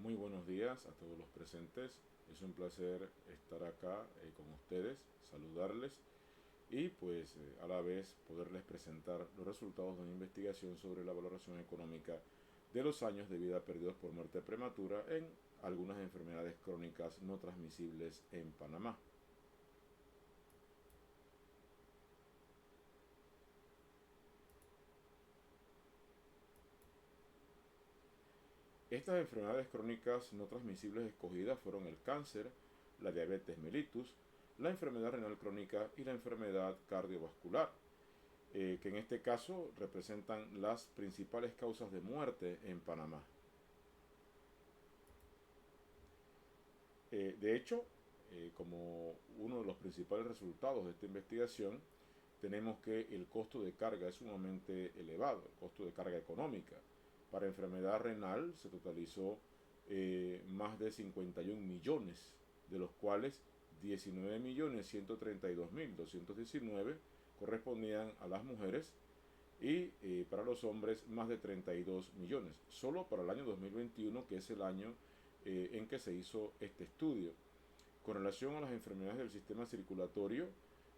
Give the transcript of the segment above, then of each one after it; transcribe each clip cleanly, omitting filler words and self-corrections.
Muy buenos días a todos los presentes. Es un placer estar acá con ustedes, saludarles y a la vez poderles presentar los resultados de una investigación sobre la valoración económica de los años de vida perdidos por muerte prematura en algunas enfermedades crónicas no transmisibles en Panamá. Estas enfermedades crónicas no transmisibles escogidas fueron el cáncer, la diabetes mellitus, la enfermedad renal crónica y la enfermedad cardiovascular, que en este caso representan las principales causas de muerte en Panamá. De hecho, como uno de los principales resultados de esta investigación, tenemos que el costo de carga es sumamente elevado, el costo de carga económica. Para enfermedad renal se totalizó más de 51 millones, de los cuales 19.132.219 correspondían a las mujeres y para los hombres más de 32 millones, solo para el año 2021, que es el año en que se hizo este estudio. Con relación a las enfermedades del sistema circulatorio,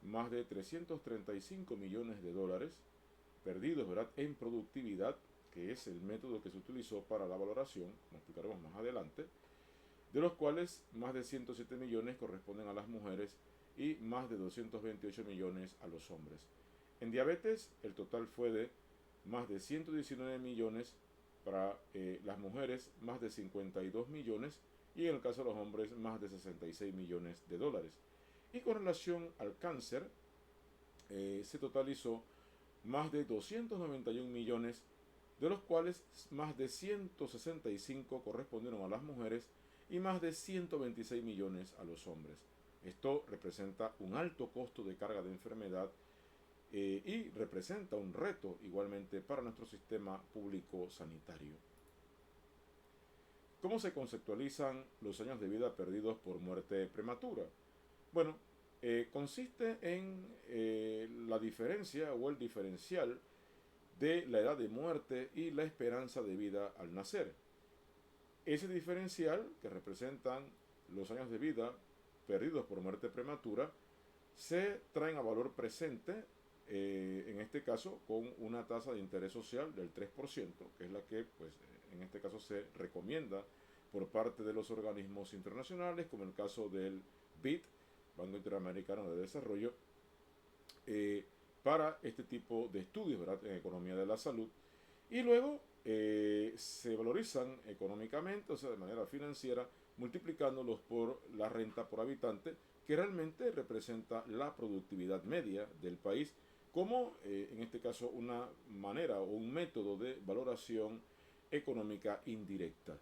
más de 335 millones de dólares perdidos, ¿verdad?, en productividad, que es el método que se utilizó para la valoración, como explicaremos más adelante, de los cuales más de 107 millones corresponden a las mujeres y más de 228 millones a los hombres. En diabetes, el total fue de más de 119 millones para las mujeres, más de 52 millones y en el caso de los hombres, más de 66 millones de dólares. Y con relación al cáncer, se totalizó más de 291 millones, de los cuales más de 165 correspondieron a las mujeres y más de 126 millones a los hombres. Esto representa un alto costo de carga de enfermedad y representa un reto igualmente para nuestro sistema público sanitario. ¿Cómo se conceptualizan los años de vida perdidos por muerte prematura? Bueno, consiste en la diferencia o el diferencial de la edad de muerte y la esperanza de vida al nacer. Ese diferencial, que representan los años de vida perdidos por muerte prematura, se traen a valor presente, en este caso con una tasa de interés social del 3%, que es la que en este caso se recomienda por parte de los organismos internacionales, como el caso del BID, Banco Interamericano de Desarrollo, para este tipo de estudios, ¿verdad?, en economía de la salud. Y luego se valorizan económicamente, o sea, de manera financiera, multiplicándolos por la renta por habitante, que realmente representa la productividad media del país, como en este caso una manera o un método de valoración económica indirecta.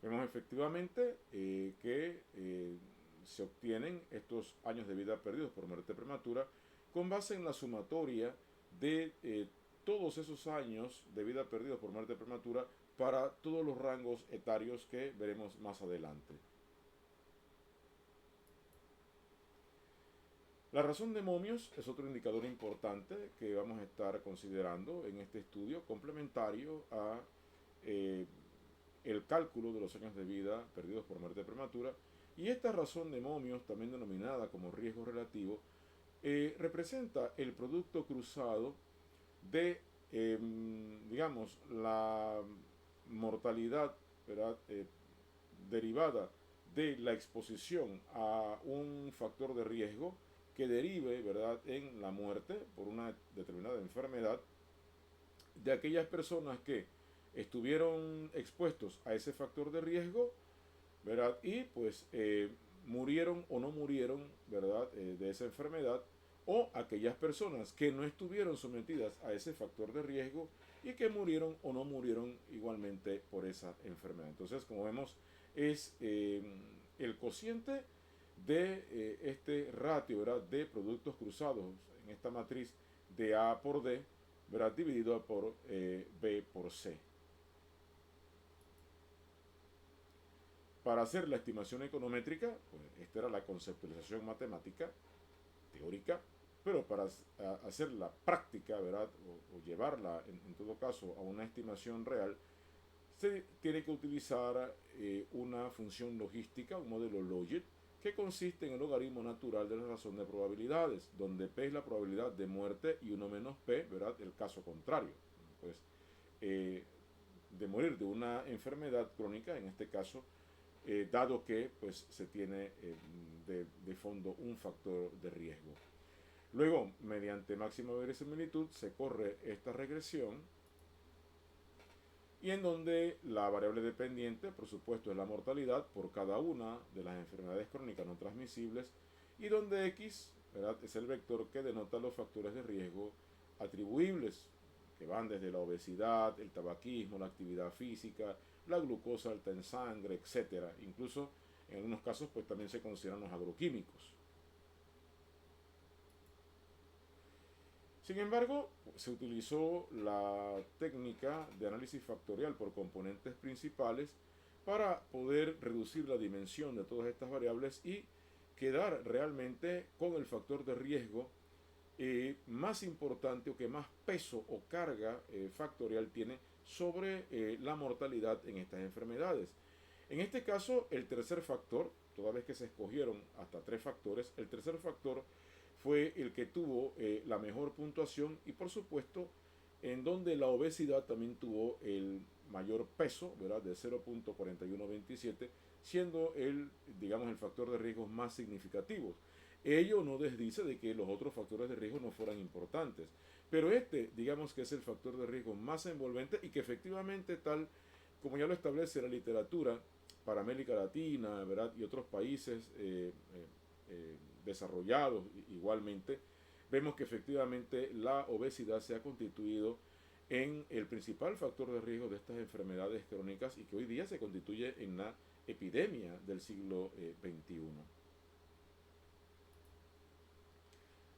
Vemos efectivamente que se obtienen estos años de vida perdidos por muerte prematura con base en la sumatoria de todos esos años de vida perdidos por muerte prematura para todos los rangos etarios que veremos más adelante. La razón de momios es otro indicador importante que vamos a estar considerando en este estudio complementario a eh, el cálculo de los años de vida perdidos por muerte prematura. Y esta razón de momios, también denominada como riesgo relativo, representa el producto cruzado de, digamos, la mortalidad, ¿verdad?, derivada de la exposición a un factor de riesgo que derive, ¿verdad?, en la muerte por una determinada enfermedad de aquellas personas que estuvieron expuestos a ese factor de riesgo, ¿verdad? Y murieron o no murieron, ¿verdad?, de esa enfermedad, o aquellas personas que no estuvieron sometidas a ese factor de riesgo y que murieron o no murieron igualmente por esa enfermedad. Entonces, como vemos, es el cociente de este ratio, ¿verdad?, de productos cruzados en esta matriz de A por D, ¿verdad?, dividido por B por C. Para hacer la estimación econométrica, pues esta era la conceptualización matemática, teórica, pero para hacer la práctica, ¿verdad? O llevarla en todo caso a una estimación real, se tiene que utilizar una función logística, un modelo logit, que consiste en el logaritmo natural de la razón de probabilidades, donde P es la probabilidad de muerte y 1 menos P, ¿verdad? El caso contrario. Pues, de morir de una enfermedad crónica, en este caso, dado que pues, se tiene de fondo un factor de riesgo. Luego, mediante máxima verosimilitud, se corre esta regresión y en donde la variable dependiente, por supuesto, es la mortalidad por cada una de las enfermedades crónicas no transmisibles y donde X, ¿verdad?, es el vector que denota los factores de riesgo atribuibles, que van desde la obesidad, el tabaquismo, la actividad física, la glucosa alta en sangre, etcétera. Incluso en algunos casos pues también se consideran los agroquímicos. Sin embargo, se utilizó la técnica de análisis factorial por componentes principales para poder reducir la dimensión de todas estas variables y quedar realmente con el factor de riesgo más importante o que más peso o carga factorial tiene sobre la mortalidad en estas enfermedades. En este caso, el tercer factor, toda vez que se escogieron hasta 3 factores, el tercer factor fue el que tuvo la mejor puntuación y por supuesto en donde la obesidad también tuvo el mayor peso, ¿verdad? De 0.4127, siendo el, digamos, el factor de riesgo más significativo. Ello no desdice de que los otros factores de riesgo no fueran importantes, pero este, digamos que es el factor de riesgo más envolvente y que efectivamente tal como ya lo establece la literatura para América Latina, ¿verdad? Y otros países desarrollados igualmente, vemos que efectivamente la obesidad se ha constituido en el principal factor de riesgo de estas enfermedades crónicas y que hoy día se constituye en la epidemia del siglo XXI.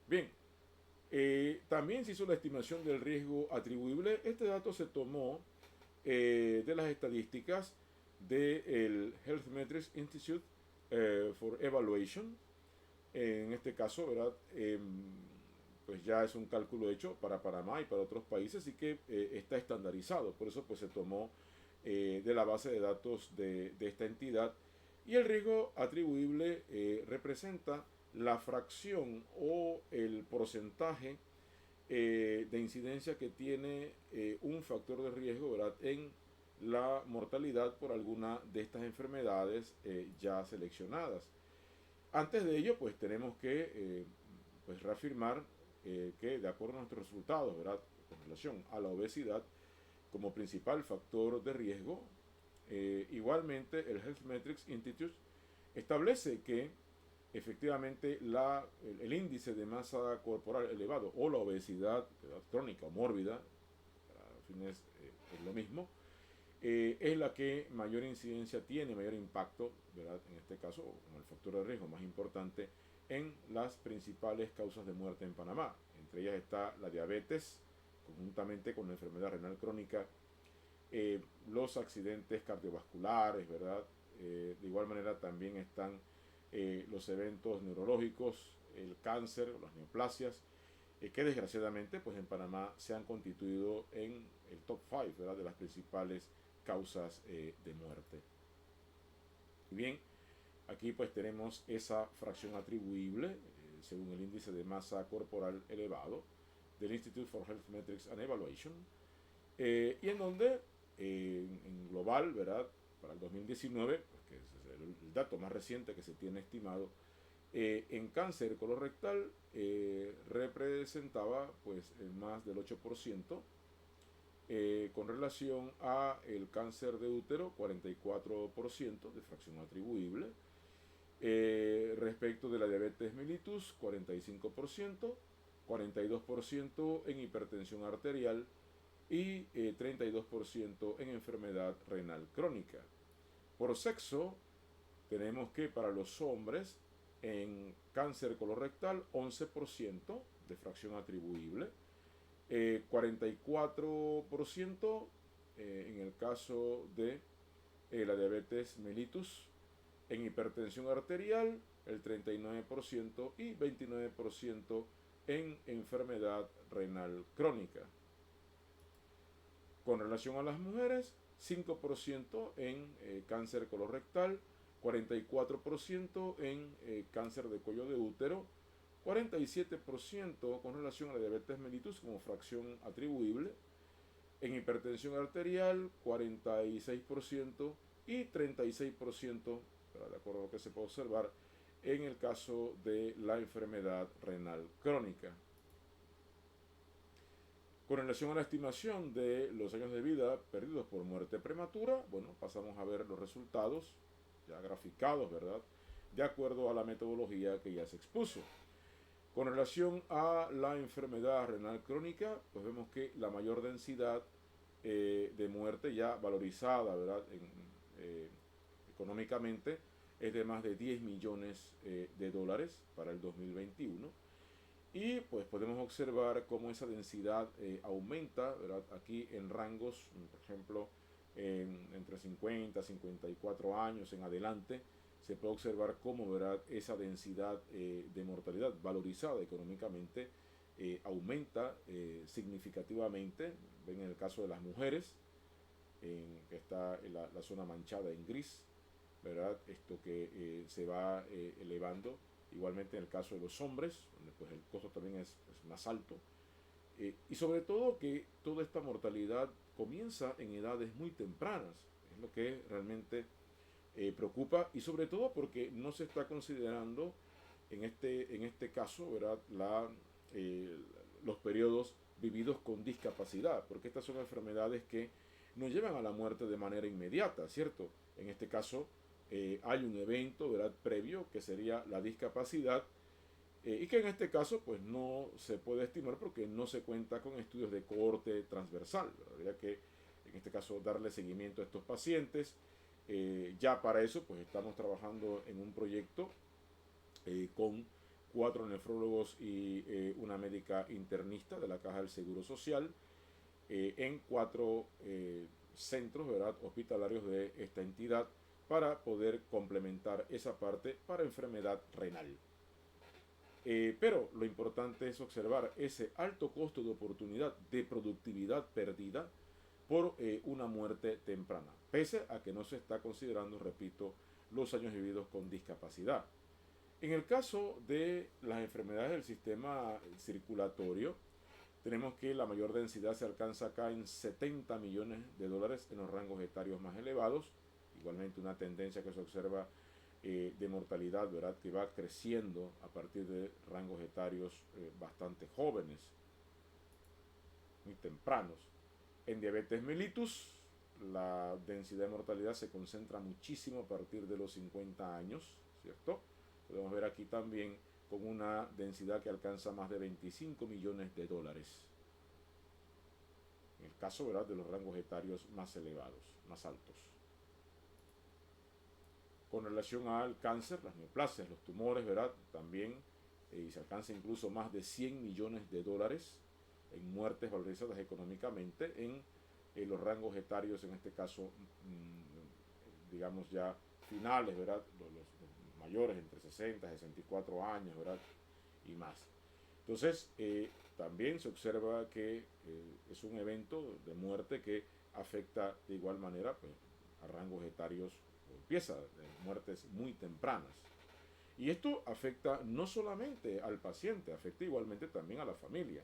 Bien, también se hizo la estimación del riesgo atribuible. Este dato se tomó de las estadísticas del Health Metrics Institute for Evaluation. En este caso, ¿verdad? Pues ya es un cálculo hecho para Panamá y para otros países y que está estandarizado. Por eso pues se tomó de la base de datos de esta entidad y el riesgo atribuible representa la fracción o el porcentaje de incidencia que tiene un factor de riesgo, ¿verdad?, en la mortalidad por alguna de estas enfermedades ya seleccionadas. Antes de ello, pues tenemos que pues, reafirmar que de acuerdo a nuestros resultados, ¿verdad?, con relación a la obesidad como principal factor de riesgo, igualmente el Health Metrics Institute establece que efectivamente el índice de masa corporal elevado o la obesidad crónica o mórbida, a fines es lo mismo, es la que mayor incidencia tiene, mayor impacto, ¿verdad?, en este caso, como el factor de riesgo más importante en las principales causas de muerte en Panamá. Entre ellas está la diabetes, conjuntamente con la enfermedad renal crónica, los accidentes cardiovasculares, ¿verdad? De igual manera también están los eventos neurológicos, el cáncer, las neoplasias, que desgraciadamente pues en Panamá se han constituido en el top 5, ¿verdad?, de las principales causas de muerte. Bien, aquí pues tenemos esa fracción atribuible según el índice de masa corporal elevado del Institute for Health Metrics and Evaluation y en donde en global, ¿verdad?, para el 2019, pues, que es el dato más reciente que se tiene estimado, en cáncer colorectal representaba pues más del 8%, con relación a el cáncer de útero 44% de fracción atribuible, respecto de la diabetes mellitus 45%, 42% en hipertensión arterial y 32% en enfermedad renal crónica. Por sexo, tenemos que para los hombres en cáncer colorectal 11% de fracción atribuible, 44% en el caso de la diabetes mellitus, en hipertensión arterial el 39% y 29% en enfermedad renal crónica. Con relación a las mujeres, 5% en cáncer colorectal, 44% en cáncer de cuello de útero, 47% con relación a la diabetes mellitus como fracción atribuible, en hipertensión arterial 46% y 36%, de acuerdo a lo que se puede observar, en el caso de la enfermedad renal crónica. Con relación a la estimación de los años de vida perdidos por muerte prematura, bueno, pasamos a ver los resultados ya graficados, ¿verdad? De acuerdo a la metodología que ya se expuso. Con relación a la enfermedad renal crónica, pues vemos que la mayor densidad de muerte ya valorizada, ¿verdad? Económicamente es de más de 10 millones de dólares para el 2021. Y pues podemos observar cómo esa densidad aumenta, ¿verdad? Aquí en rangos, por ejemplo, entre 50 y 54 años en adelante, se puede observar cómo, ¿verdad?, esa densidad de mortalidad valorizada económicamente aumenta significativamente. Ven en el caso de las mujeres, que está en la zona manchada en gris, ¿verdad? Esto que se va elevando. Igualmente en el caso de los hombres, donde pues el costo también es más alto. Y sobre todo que toda esta mortalidad comienza en edades muy tempranas. Es lo que realmente preocupa, y sobre todo porque no se está considerando en este caso, ¿verdad?, los periodos vividos con discapacidad, porque estas son enfermedades que no llevan a la muerte de manera inmediata, ¿cierto? En este caso hay un evento, ¿verdad?, previo, que sería la discapacidad, y que en este caso pues no se puede estimar porque no se cuenta con estudios de cohorte transversal, ¿verdad? Habría que en este caso darle seguimiento a estos pacientes. Ya para eso pues estamos trabajando en un proyecto con 4 nefrólogos y una médica internista de la Caja del Seguro Social en 4 centros, ¿verdad?, hospitalarios de esta entidad, para poder complementar esa parte para enfermedad renal. Pero lo importante es observar ese alto costo de oportunidad de productividad perdida por una muerte temprana, pese a que no se está considerando, repito, los años vividos con discapacidad. En el caso de las enfermedades del sistema circulatorio, tenemos que la mayor densidad se alcanza acá en 70 millones de dólares en los rangos etarios más elevados. Igualmente una tendencia que se observa de mortalidad, ¿verdad?, que va creciendo a partir de rangos etarios bastante jóvenes, muy tempranos. En diabetes mellitus, la densidad de mortalidad se concentra muchísimo a partir de los 50 años, ¿cierto? Podemos ver aquí también con una densidad que alcanza más de 25 millones de dólares. En el caso, ¿verdad?, de los rangos etarios más elevados, más altos. Con relación al cáncer, las neoplasias, los tumores, ¿verdad?, también se alcanza incluso más de 100 millones de dólares en muertes valorizadas económicamente en los rangos etarios, en este caso, digamos ya finales, ¿verdad?, los mayores, entre 60 y 64 años, ¿verdad?, y más. Entonces, también se observa que es un evento de muerte que afecta de igual manera pues, a rangos etarios, empieza de muertes muy tempranas. Y esto afecta no solamente al paciente, afecta igualmente también a la familia.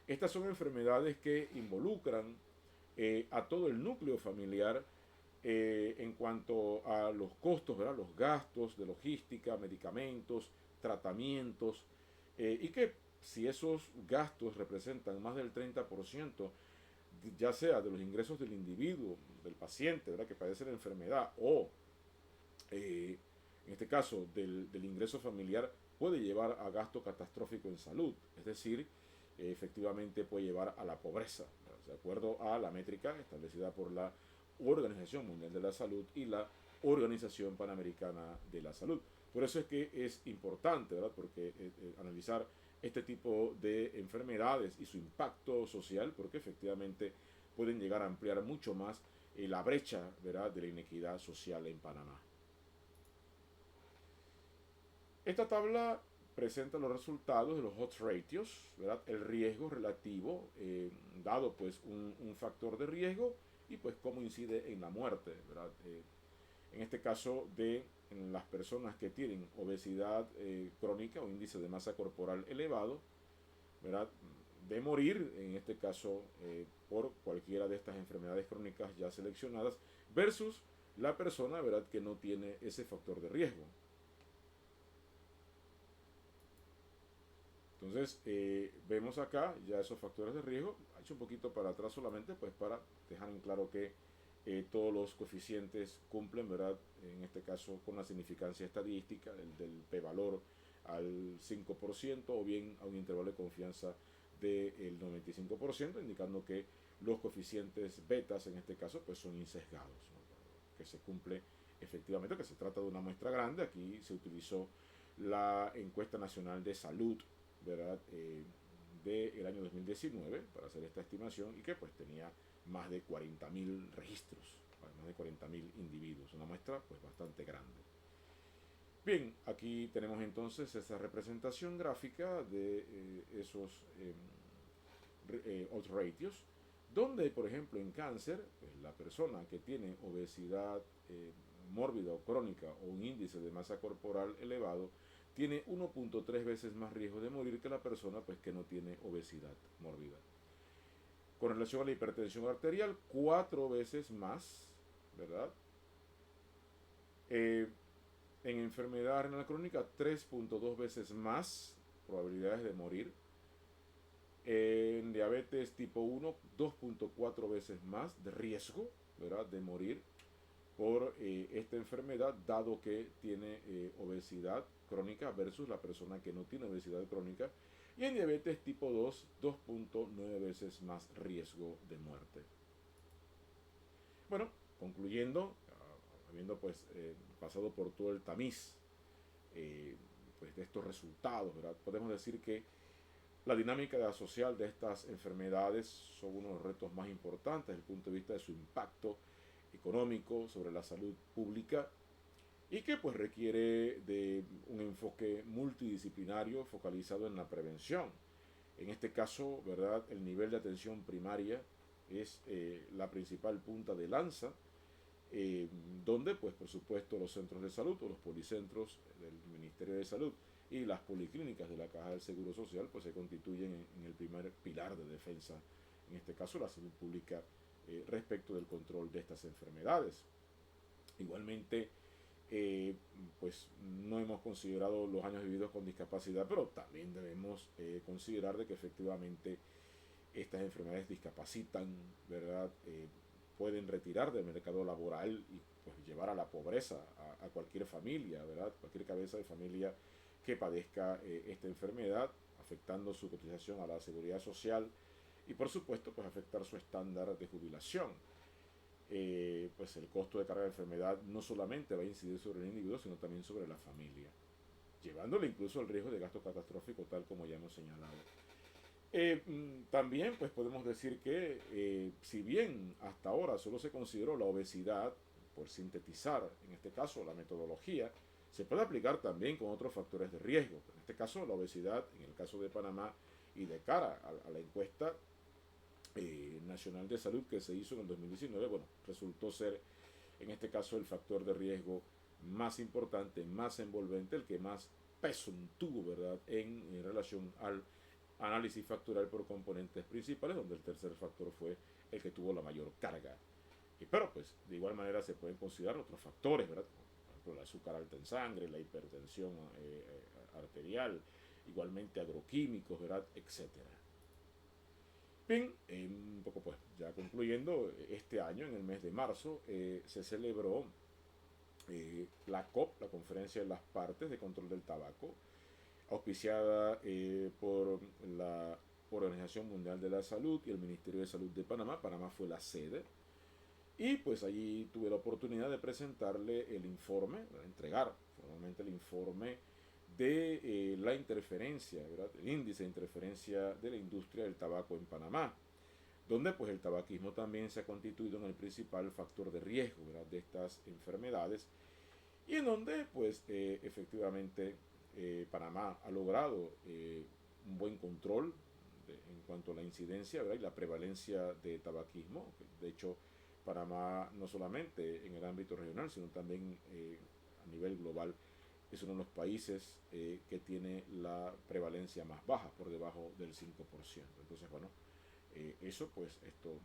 Estas son enfermedades que involucran a todo el núcleo familiar en cuanto a los costos, ¿verdad?, los gastos de logística, medicamentos, tratamientos, y que si esos gastos representan más del 30%, ya sea de los ingresos del individuo, del paciente, ¿verdad?, que padece la enfermedad, o en este caso del ingreso familiar, puede llevar a gasto catastrófico en salud, es decir, efectivamente puede llevar a la pobreza, ¿verdad?, de acuerdo a la métrica establecida por la Organización Mundial de la Salud y la Organización Panamericana de la Salud. Por eso es que es importante, ¿verdad?, porque analizar este tipo de enfermedades y su impacto social, porque efectivamente pueden llegar a ampliar mucho más la brecha, ¿verdad?, de la inequidad social en Panamá. Esta tabla presenta los resultados de los odds ratios, ¿verdad? El riesgo relativo, dado pues un factor de riesgo y pues cómo incide en la muerte, ¿verdad? En este caso en las personas que tienen obesidad crónica o índice de masa corporal elevado, ¿verdad? De morir, en este caso por cualquiera de estas enfermedades crónicas ya seleccionadas, versus la persona, ¿verdad?, que no tiene ese factor de riesgo. Entonces, vemos acá ya esos factores de riesgo. He hecho un poquito para atrás solamente pues para dejar en claro que todos los coeficientes cumplen, ¿verdad? En este caso con la significancia estadística del p-valor al 5% o bien a un intervalo de confianza del 95%, indicando que los coeficientes betas en este caso pues son insesgados, ¿no? Que se cumple efectivamente, que se trata de una muestra grande. Aquí se utilizó la encuesta nacional de salud, ¿verdad? Del año 2019 para hacer esta estimación y que pues tenía más de 40.000 registros, más de 40.000 individuos, una muestra pues bastante grande. Bien, aquí tenemos entonces esa representación gráfica de esos odds ratios, donde por ejemplo en cáncer, pues, la persona que tiene obesidad mórbida o crónica o un índice de masa corporal elevado tiene 1.3 veces más riesgo de morir que la persona pues, que no tiene obesidad mórbida. Con relación a la hipertensión arterial, 4 veces más, ¿verdad? En enfermedad renal crónica, 3.2 veces más probabilidades de morir. En diabetes tipo 1, 2.4 veces más de riesgo, ¿verdad?, de morir por esta enfermedad, dado que tiene obesidad crónica versus la persona que no tiene obesidad crónica. Y en diabetes tipo 2, 2.9 veces más riesgo de muerte. Bueno, concluyendo, habiendo pues pasado por todo el tamiz pues de estos resultados, ¿verdad?, podemos decir que la dinámica social de estas enfermedades son uno de los retos más importantes desde el punto de vista de su impacto económico sobre la salud pública y que pues requiere de un enfoque multidisciplinario focalizado en la prevención. En este caso, ¿verdad?, el nivel de atención primaria es la principal punta de lanza, donde pues por supuesto los centros de salud o los policentros del Ministerio de Salud y las policlínicas de la Caja del Seguro Social pues se constituyen en el primer pilar de defensa, en este caso la salud pública, respecto del control de estas enfermedades. Igualmente, pues no hemos considerado los años vividos con discapacidad, pero también debemos considerar de que efectivamente estas enfermedades discapacitan, ¿verdad? Pueden retirar del mercado laboral y pues, llevar a la pobreza a cualquier familia, ¿verdad? Cualquier cabeza de familia que padezca esta enfermedad, afectando su cotización a la seguridad social y por supuesto pues afectar su estándar de jubilación. Pues el costo de carga de enfermedad no solamente va a incidir sobre el individuo, sino también sobre la familia, llevándole incluso al riesgo de gasto catastrófico, tal como ya hemos señalado. También pues podemos decir que si bien hasta ahora solo se consideró la obesidad, por sintetizar en este caso la metodología, se puede aplicar también con otros factores de riesgo. En este caso la obesidad, en el caso de Panamá y de cara a la encuesta nacional de salud que se hizo en el 2019, bueno, resultó ser en este caso el factor de riesgo más importante, más envolvente, el que más peso tuvo, ¿verdad?, en relación al análisis factorial por componentes principales, donde el tercer factor fue el que tuvo la mayor carga. Pero pues de igual manera se pueden considerar otros factores, ¿verdad? Por ejemplo, el azúcar alta en sangre, la hipertensión arterial, igualmente agroquímicos, ¿verdad?, etcétera. Bien, un poco pues ya concluyendo, este año en el mes de marzo se celebró la COP, la Conferencia de las Partes de Control del Tabaco, auspiciada por la Organización Mundial de la Salud y el Ministerio de Salud de Panamá. Panamá fue la sede. Y pues allí tuve la oportunidad de presentarle el informe, entregar formalmente el informe de la interferencia, ¿verdad?, el índice de interferencia de la industria del tabaco en Panamá, donde pues el tabaquismo también se ha constituido en el principal factor de riesgo, ¿verdad?, de estas enfermedades, y en donde pues efectivamente Panamá ha logrado un buen control en cuanto a la incidencia, ¿verdad? Y la prevalencia de tabaquismo. De hecho, Panamá no solamente en el ámbito regional, sino también a nivel global es uno de los países que tiene la prevalencia más baja, por debajo del 5%. Entonces, bueno, eso pues esto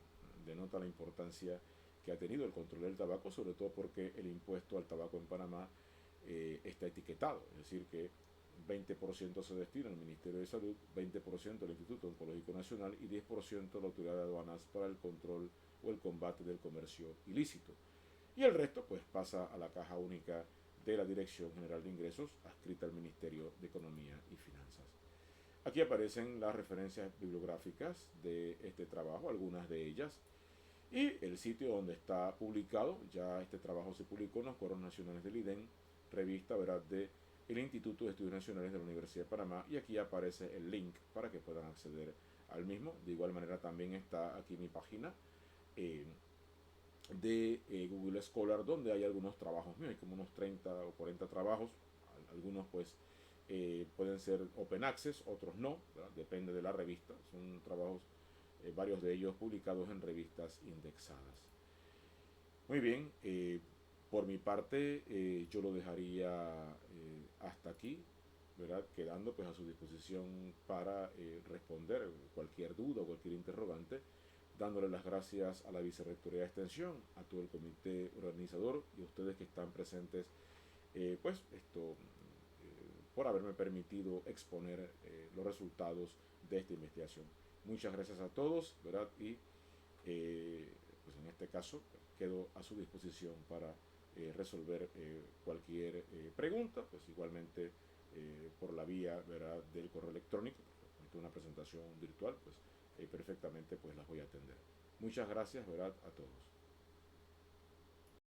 denota la importancia que ha tenido el control del tabaco, sobre todo porque el impuesto al tabaco en Panamá está etiquetado, es decir, que 20% se destina al Ministerio de Salud, 20% al Instituto Oncológico Nacional y 10% a la Autoridad de Aduanas para el control o el combate del comercio ilícito. Y el resto pues pasa a la caja única de la Dirección General de Ingresos, adscrita al Ministerio de Economía y Finanzas. Aquí aparecen las referencias bibliográficas de este trabajo, algunas de ellas, y el sitio donde está publicado. Ya este trabajo se publicó en los Cuadros Nacionales del IDEN, revista, ¿verdad?, de el Instituto de Estudios Nacionales de la Universidad de Panamá, y aquí aparece el link para que puedan acceder al mismo. De igual manera también está aquí mi página de Google Scholar, donde hay algunos trabajos míos, hay como unos 30 o 40 trabajos, algunos pues pueden ser open access, otros no, ¿verdad? Depende de la revista, son trabajos, varios de ellos publicados en revistas indexadas. Muy bien, por mi parte yo lo dejaría hasta aquí, ¿verdad? Quedando pues a su disposición para responder cualquier duda o cualquier interrogante, dándole las gracias a la Vicerrectoría de Extensión, a todo el comité organizador y a ustedes que están presentes, pues esto, por haberme permitido exponer los resultados de esta investigación. Muchas gracias a todos, ¿verdad? Y pues en este caso quedo a su disposición para resolver cualquier pregunta, pues igualmente por la vía, ¿verdad?, del correo electrónico, porque una presentación virtual, pues perfectamente pues las voy a atender. Muchas gracias, ¿verdad?, a todos.